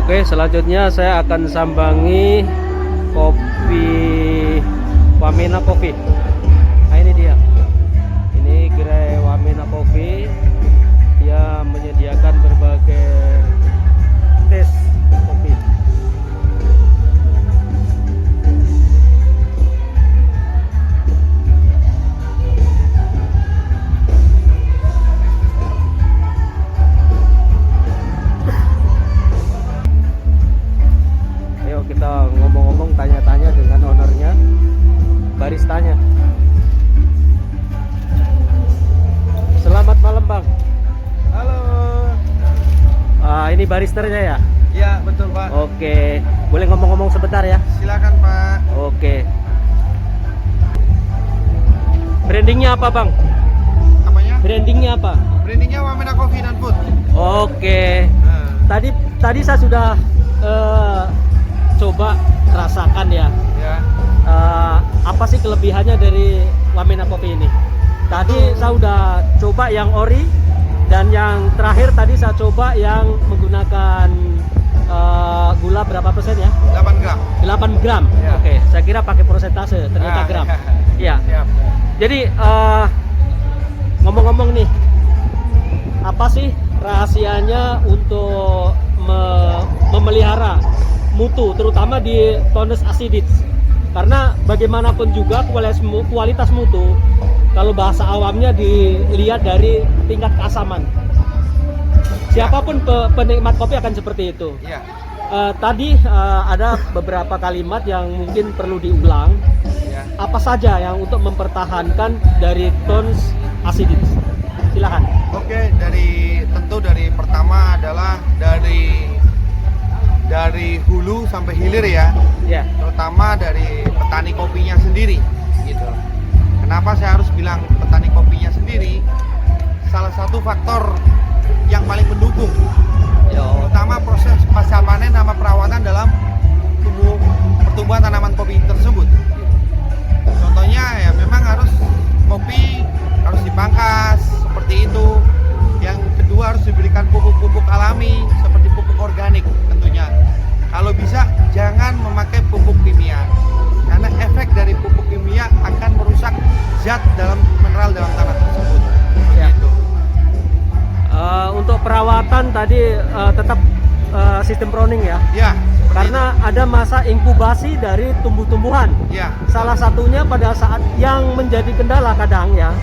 Oke, selanjutnya saya akan sambangi kopi Wamena Coffee. Nah, ini dia. Ini gerai Wamena Coffee. Dia menyediakan berbagai tes kopi. Ayo kita ngomong-ngomong, tanya-tanya dengan ownernya, baristanya. Selamat malam, Bang. Halo. Ini baristernya ya? Ya, betul, Pak. Oke, boleh ngomong-ngomong sebentar ya? Silakan, Pak. Oke. Brandingnya apa, Bang? Apanya? Brandingnya apa? Brandingnya Wamena Coffee dan Food. Oke. Nah, Tadi saya sudah coba rasakan ya. ya. Apa sih kelebihannya dari Wamena Coffee ini? Tadi saya udah coba yang ori, dan yang terakhir tadi saya coba yang menggunakan gula berapa persen ya? 8 gram. 8 gram. Ya. Oke, saya kira pakai persentase, ternyata gram. Iya. Siap. Jadi ngomong-ngomong nih, apa sih rahasianya untuk memelihara mutu, terutama di Tonus aciditas? Karena bagaimanapun juga kualitas mutu, kalau bahasa awamnya dilihat dari tingkat keasaman. Siapapun penikmat kopi akan seperti itu. Iya. Tadi ada beberapa kalimat yang mungkin perlu diulang. Ya. Apa saja yang untuk mempertahankan dari Tonus aciditas? Silakan. Oke, tentu dari pertama adalah dari hulu sampai hilir ya. Ya. Terutama dari petani kopinya sendiri gitu. Kenapa saya harus bilang petani kopinya sendiri? Salah satu faktor yang paling mendukung, terutama proses pasca panen sama perawatan dalam pertumbuhan tanaman kopi tersebut. Contohnya ya memang kopi harus dipangkas seperti itu. Yang kedua harus diberikan pupuk-pupuk alami seperti pupuk organik tentunya. Kalau bisa jangan memakai pupuk kimia, karena efek dari pupuk kimia akan merusak zat dalam mineral dalam tanah tersebut. Ya. Gitu. Untuk perawatan tadi tetap sistem pruning ya. Ya. seperti Karena ada masa inkubasi dari tumbuh-tumbuhan. itu. Ya. Salah satunya pada saat yang menjadi kendala kadang ya,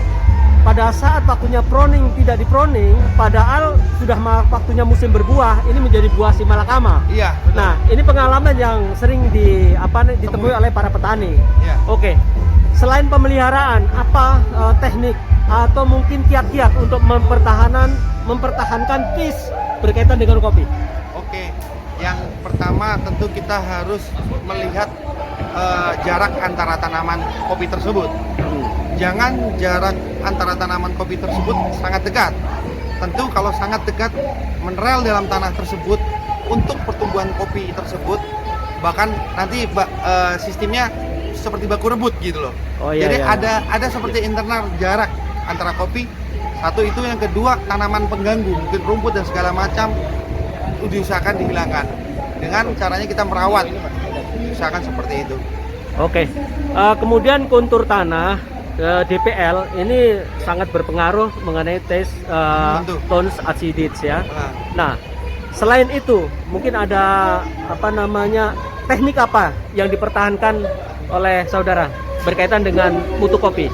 pada saat waktunya pruning tidak di-pruning, padahal sudah waktunya musim berbuah, ini menjadi buah si malakama. Iya. Betul. Nah, ini pengalaman yang sering ditemui oleh para petani. Ya. Oke. Selain pemeliharaan, apa teknik atau mungkin kiat-kiat untuk mempertahankan peace berkaitan dengan kopi? Oke. Yang pertama tentu kita harus melihat jarak antara tanaman kopi tersebut. Jangan jarak antara tanaman kopi tersebut sangat dekat. Tentu kalau sangat dekat, mineral dalam tanah tersebut untuk pertumbuhan kopi tersebut bahkan nanti sistemnya seperti baku rebut gitu loh. Oh, iya, Jadi iya. ada seperti internal jarak antara kopi. Satu itu, yang kedua tanaman pengganggu, mungkin rumput dan segala macam diusahakan dihilangkan. Dengan caranya kita merawat, usahakan seperti itu. Oke. Kemudian kontur tanah DPL ini sangat berpengaruh mengenai tes Tentu. Tonus aciditas ya. Nah, Nah, selain itu mungkin ada teknik apa yang dipertahankan oleh saudara berkaitan dengan mutu kopi?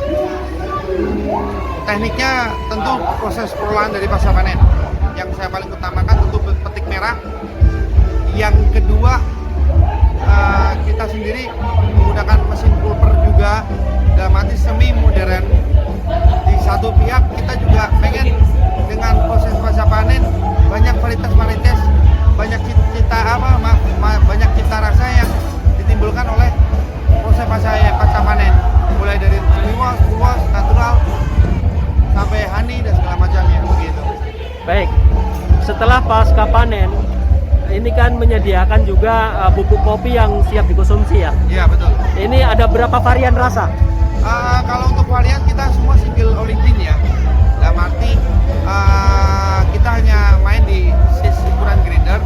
tekniknya tentu proses perolahan dari pasca panen. Yang saya paling utamakan tentu petik merah. Yang kedua, kita sendiri menggunakan mesin pulper juga, dalam arti semi modern. Di satu pihak kita juga pengen dengan proses pasca panen banyak varietas, banyak banyak cita rasa yang ditimbulkan oleh proses pasca panen, mulai dari luas, natural sampai honey dan segala macamnya begitu. Baik. Setelah pasca panen, ini kan menyediakan juga bubuk kopi yang siap dikonsumsi ya. Iya betul. Ini ada berapa varian rasa? Kalau untuk varian kita semua single origin ya. Dalam arti kita hanya main di ukuran grinder.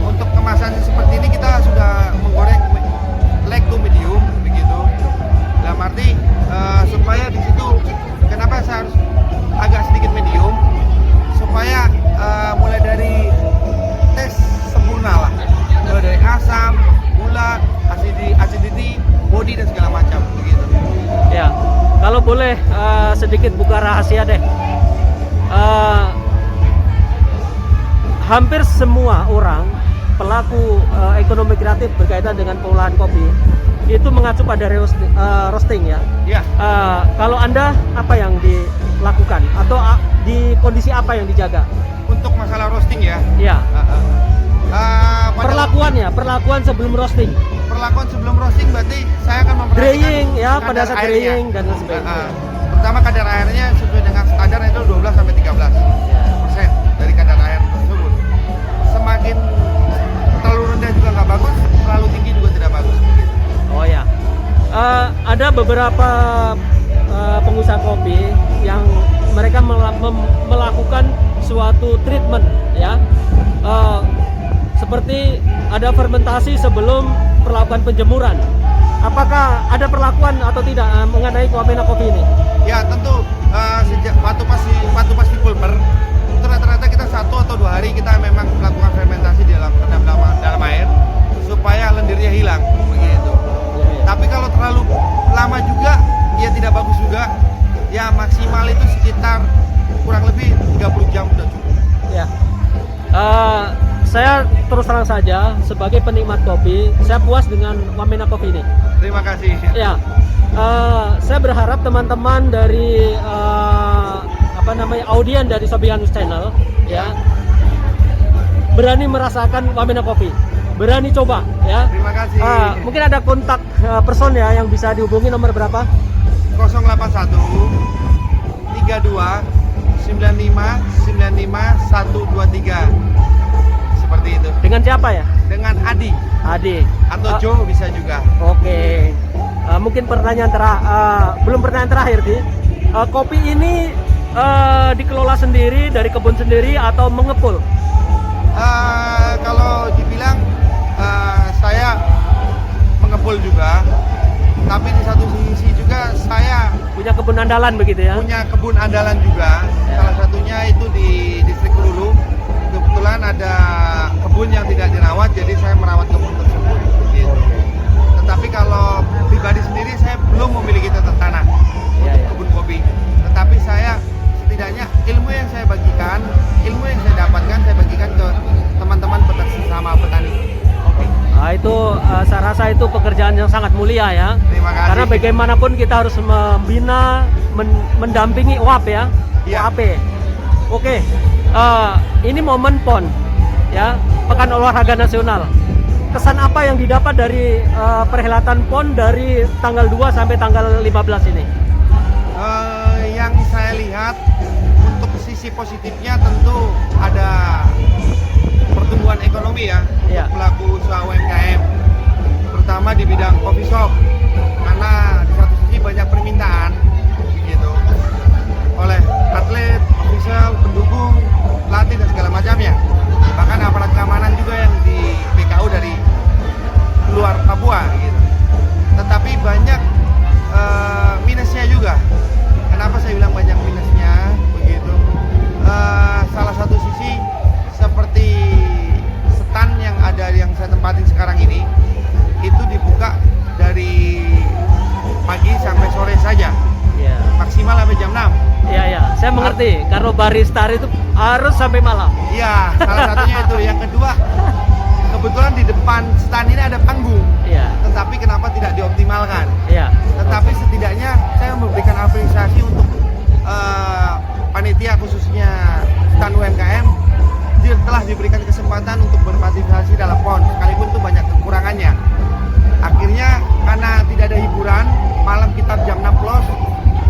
Untuk kemasan boleh sedikit buka rahasia deh. Hampir semua orang pelaku ekonomi kreatif berkaitan dengan pengolahan kopi itu mengacu pada roasting ya. Iya. Kalau Anda apa yang dilakukan atau di kondisi apa yang dijaga? Untuk masalah roasting ya. Ya. Perlakuan sebelum roasting. sebelum roasting berarti saya akan memperhatikan Drying ya, pada saat airnya. drying dan lain sebagainya. Pertama kadar airnya sesuai dengan standar itu 12 sampai 13% dari kadar air tersebut. Semakin terlalu rendah juga nggak bagus, terlalu tinggi juga tidak bagus. Begitu. Oh ya. Ada beberapa pengusaha kopi yang mereka melakukan suatu treatment ya. Seperti ada fermentasi sebelum perlakuan penjemuran. Apakah ada perlakuan atau tidak mengenai Wamena Coffee ini? Ya tentu sejak batu pasti pulper itu rata-rata kita 1 atau 2 hari kita memang melakukan fermentasi di dalam air supaya lendirnya hilang begitu. Tapi kalau terlalu lama juga ya tidak bagus juga. Ya maksimal itu sekitar kurang lebih 30 jam sudah cukup. Ya. Saya terus terang saja sebagai penikmat kopi, saya puas dengan Wamena Coffee ini. Terima kasih. Ya, saya berharap teman-teman dari audien dari Sobianus Channel ya berani merasakan Wamena Coffee, berani coba ya. Terima kasih. Mungkin ada kontak person ya yang bisa dihubungi, nomor berapa? 081 32 95 95 123. Seperti itu. Dengan siapa ya? Dengan Adi atau Joe bisa juga. Oke. Mungkin pertanyaan belum pertanyaan terakhir sih. Kopi ini dikelola sendiri dari kebun sendiri atau mengepul? Kalau dibilang saya mengepul juga, tapi di satu sisi juga saya punya kebun andalan begitu ya? Punya kebun andalan juga. Ya. Salah satunya itu di distrik Hulu. Kebetulan ada kebun yang tidak dirawat, jadi saya merawat kebun tersebut. Gitu. Tetapi kalau pribadi sendiri saya belum memiliki tanah untuk kebun kopi. Tetapi saya setidaknya ilmu yang saya bagikan, ilmu yang saya dapatkan, saya bagikan ke teman-teman petani kopi. Itu saya rasa itu pekerjaan yang sangat mulia ya. Terima kasih. Karena bagaimanapun kita harus membina, mendampingi UAP ya. UAP. Oke. Ini momen PON ya, Pekan Olahraga Nasional. Kesan apa yang didapat dari perhelatan PON dari tanggal 2 sampai tanggal 15 ini? Yang saya lihat untuk sisi positifnya tentu ada pertumbuhan ekonomi ya untuk pelaku usaha UMKM, terutama di bidang coffee shop, karena di satu sisi banyak permintaan gitu oleh atlet, official, pendukung, pelatih dan segala macamnya. Bahkan aparat keamanan juga yang di BKU dari luar Papua gitu. Tetapi banyak minusnya juga. Kenapa saya bilang banyak minusnya begitu? Salah satu sisi seperti stand yang ada yang saya tempatin sekarang ini itu dibuka dari pagi sampai sore saja. Maksimal sampai jam 6. Iya, saya mengerti. Karena barista itu harus sampai malam. Iya, salah satunya itu. Yang kedua, kebetulan di depan stand ini ada panggung. Iya. Tetapi kenapa tidak dioptimalkan? Iya. Tetapi setidaknya saya memberikan apresiasi untuk panitia khususnya stand UMKM. Dia telah diberikan kesempatan untuk berpartisipasi dalam PON, sekalipun itu banyak kekurangannya. Akhirnya karena tidak ada hiburan, malam kita jam 6 close.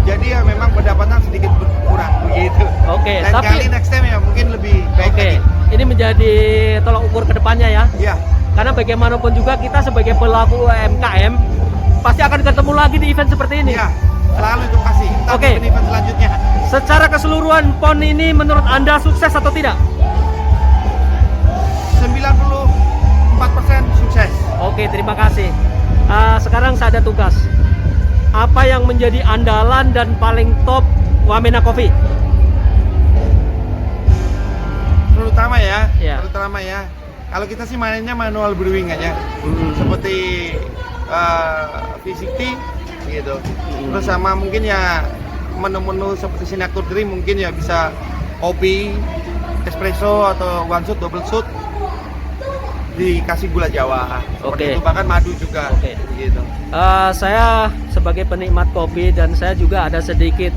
Jadi ya memang pendapatan sedikit berkurang begitu. Oke, dan tapi kali next time ya mungkin lebih baik lagi. Ini menjadi tolak ukur kedepannya ya. Iya. Karena bagaimanapun juga kita sebagai pelaku UMKM pasti akan ketemu lagi di event seperti ini. Iya, selalu itu pasti. Oke. Event selanjutnya. Secara keseluruhan PON ini menurut Anda sukses atau tidak? 94% sukses. Oke, terima kasih. Sekarang saya ada tugas. Apa yang menjadi andalan dan paling top Wamena Coffee? Terutama ya. Kalau kita sih mainnya manual brewing aja. Seperti V60, gitu. Terus sama mungkin ya menu-menu seperti signature drink mungkin ya bisa kopi, espresso atau one shot, double shot dikasih gula Jawa. Seperti itu, bahkan madu juga. Gitu. Saya sebagai penikmat kopi dan saya juga ada sedikit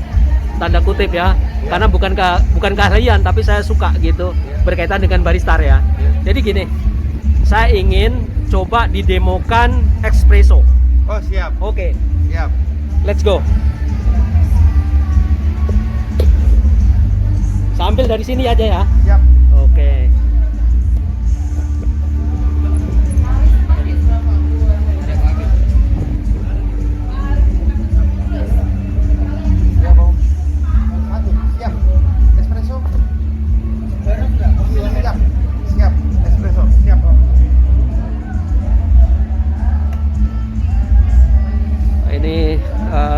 tanda kutip ya, karena bukan keahlian tapi saya suka gitu berkaitan dengan barista ya. Jadi gini, saya ingin coba didemokan espresso. Oh siap. Oke. Siap. Let's go. Sambil dari sini aja ya. Siap. Oke. Satu, siap. Espresso. Siap. Siap. Espresso. Siap, Om. Ini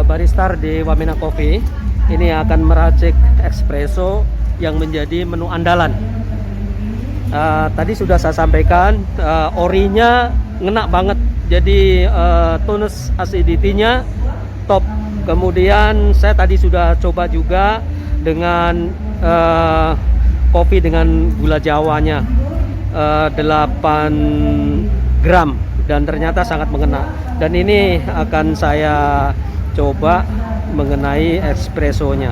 baristar di Wamena Coffee. Ini akan meracik espresso yang menjadi menu andalan. Tadi sudah saya sampaikan, orinya ngena banget, jadi tonus acidity-nya top. Kemudian saya tadi sudah coba juga dengan kopi dengan gula Jawanya 8 gram dan ternyata sangat mengena. Dan ini akan saya coba mengenai espressonya.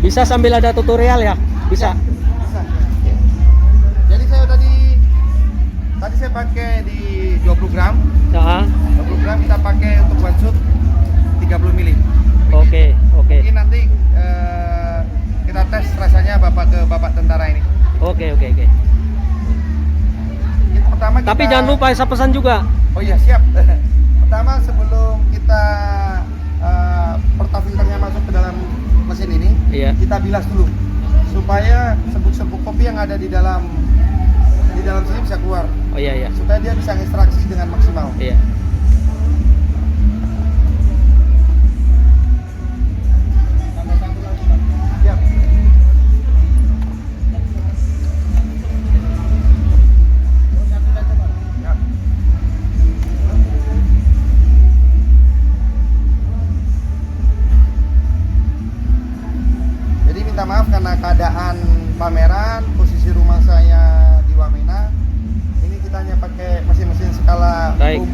Bisa sambil ada tutorial ya? Bisa. Bisa. Jadi saya tadi saya pakai di 20 gram. Nah, 20 gram kita pakai untuk one shot 30 mili. oke. Mungkin nanti kita tes rasanya ke bapak tentara ini. Oke. Yang pertama Tapi jangan lupa saya pesan juga. Oh iya siap. Pertama sebelum kita portafilternya masuk ke dalam mesin ini, Iya. kita bilas dulu supaya serbuk-serbuk kopi yang ada di dalam sini bisa keluar. Oh iya. Supaya dia bisa ekstraksi dengan maksimal. Iya. Siap. Siap. Jadi minta maaf karena keadaan pameran, posisi rumah saya di Wamena. Ini kita hanya pakai mesin-mesin skala Baik.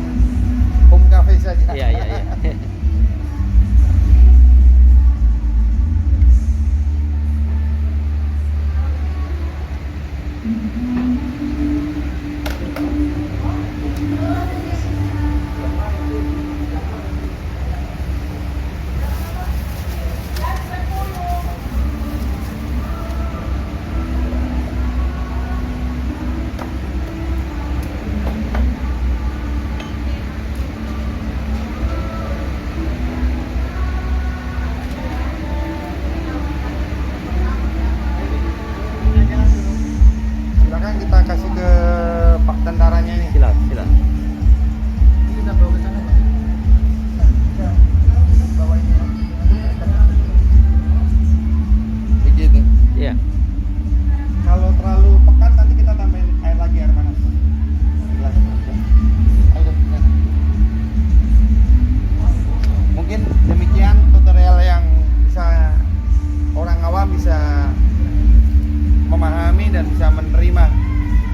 home cafe saja. Iya. Silakan kita kasih ke Pak tentaranya ini. Silakan. Ini kita bawa ke sana, Pak. Ya, bawa ini. Begitu. Iya. Kalau terlalu pekat nanti kita tambahin air lagi, air panas. Gelas. Ayo, ya. Mungkin demikian tutorial yang bisa orang awam bisa memahami dan bisa menerima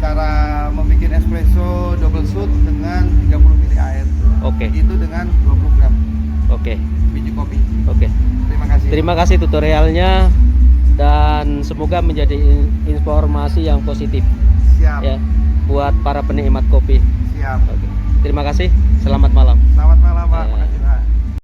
cara membuat espresso double shot dengan 30 ml air. Oke. Itu dengan 20 gram Oke. biji kopi. Oke. Terima kasih. Terima kasih tutorialnya dan semoga menjadi informasi yang positif Siap. ya buat para penikmat kopi. Siap. Oke. Terima kasih. Selamat malam. Selamat malam, Pak. Ya. Makasih.